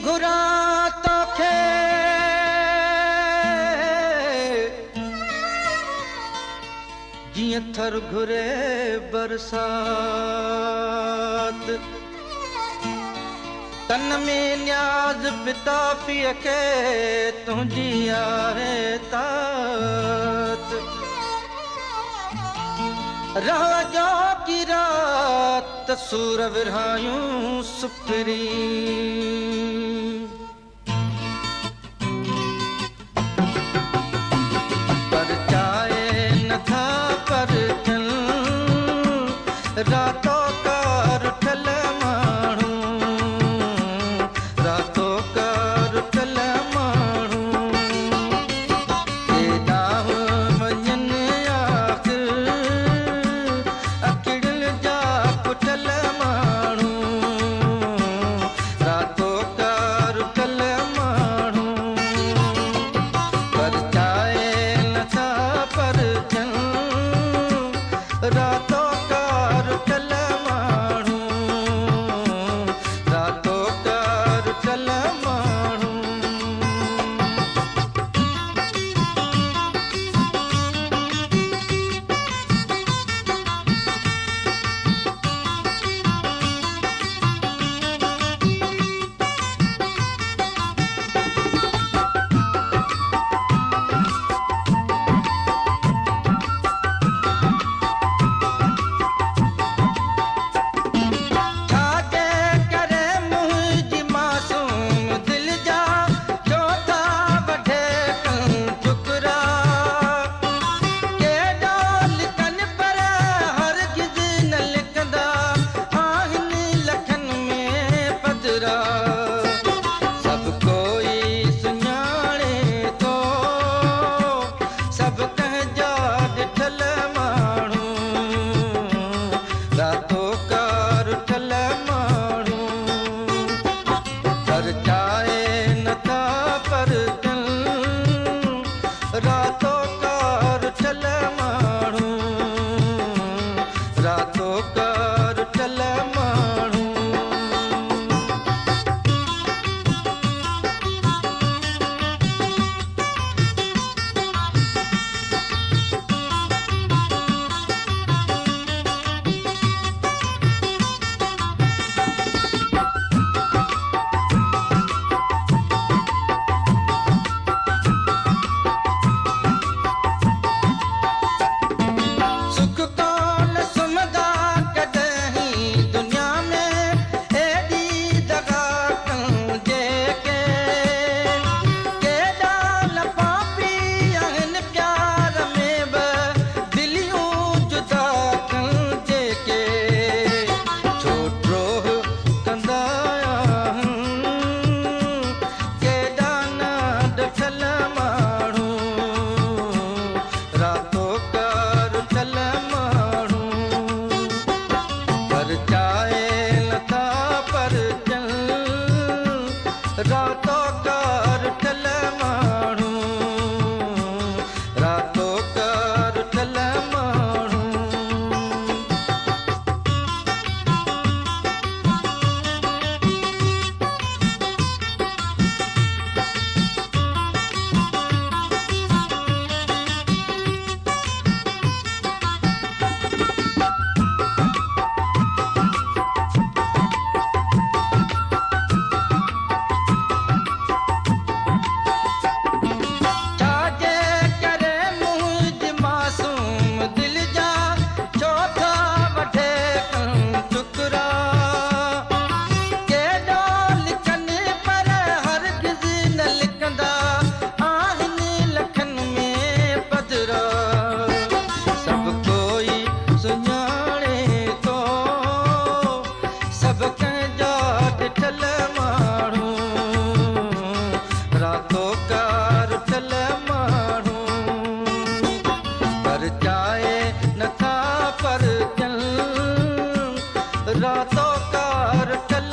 घुरा तोखे जीअं थर घुरे बरसात तन में न्याज़ पिता पीअ खे तुंहिंजी आहे तात रह जो की रात सूर विरहायूं सुपरी पर चाहे नथा पर चल रातों का रुठल माण्हू रातों का रुठल माण्हू केॾांहुं वञनि आख़िर अखिड़ियुनि जा पुठल माण्हू रातों का रुठल माण्हू पर चाहे नथा पर चल रातों का रुठल माण्हू रातों का रुठल माण्हू छाजे करे मुंहिंजी मासूम दिल जा छो था वठे टुकड़ा केॾा लिखनि पर हरगिज़ न लिखंदा आहिनि लखनि में पधरा सभु कोई सुञाणे थो सभु कंहिंजा ॾिठल माण्हू रातों का रुठल माण्हू पर चाहे नथा पर चल रातों का रुठल माण्हू रातों का रुठल माण्हू सुख कौन सुमदा कॾहिं दुनिया में एॾी दगा कंहिंजे के केॾा लफ़ा पी आहिनि प्यार में बि दिलियूं जुदा कंहिंजे के छो ड्रोह कंदा आहिनि केॾा न ॾिठल माण्हू रातों का रुठल माण्हू पर चाहे नथा पर चल रातों का रुठल माण्हू रातों का रुठल माण्हू छाजे करे मुंहिंजी मासूम दिल जा छो था वठे टुकड़ा केॾो लिखनि पर हरगिज़ न लिखंदा आहिनि लखनि में पधरा सभु कोई सुञाणे थो सभु कंहिंजा ॾिठल माण्हू रातों का रुठल माण्हू पर चाहे नथा पर चल रातों का रुठल